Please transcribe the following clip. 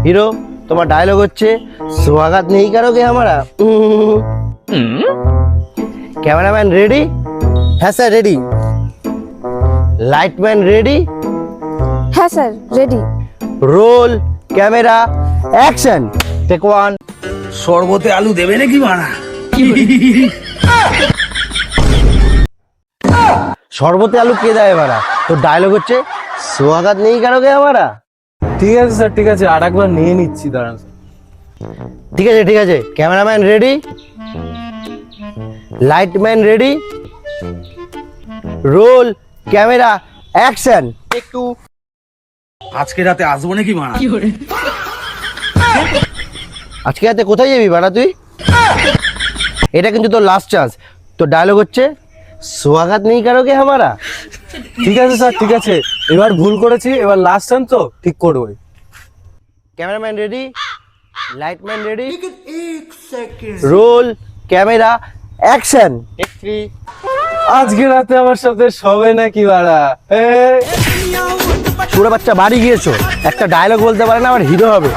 Hero তোমার dialogue হচ্ছে स्वागत नहीं करोगे हमारा। Cameraman ready? হ্যাঁ স্যার রেডি। Lightman ready? হ্যাঁ sir ready. Roll camera action. Take one. শরবতে আলু দেবে নাকি মারা? শরবতে আলু কে দেয় এবারা? তো ডায়লগ হচ্ছে स्वागत नहीं करोगे हमारा। ঠিক আছে স্যার ঠিক আছে, আর একবার নিয়ে নিচ্ছি দাঁড়ান। ঠিক আছে cameraman ready, lightman ready, roll camera action. একটু আজকে রাতে আসবো নাকি মারা? আজকে রাতে কোথায় যাবি বাড়া তুই? এটা কিন্তু তোর লাস্ট চান্স। তো ডায়লগ হচ্ছে स्वागत नहीं करोगे हमारा। ঠিক আছে স্যার ঠিক আছে, এবার ভুল করেছি, এবার লাস্ট টাইম তো ঠিক করবোই। Cameraman ready, lightman ready, roll camera action. আজকে রাতে আমার সাথে শোবে নাকি বাড়া? ছোট বাচ্চা বাড়ি গিয়েছো, একটা ডায়লগ বলতে পারে না, আবার হিরো হবে।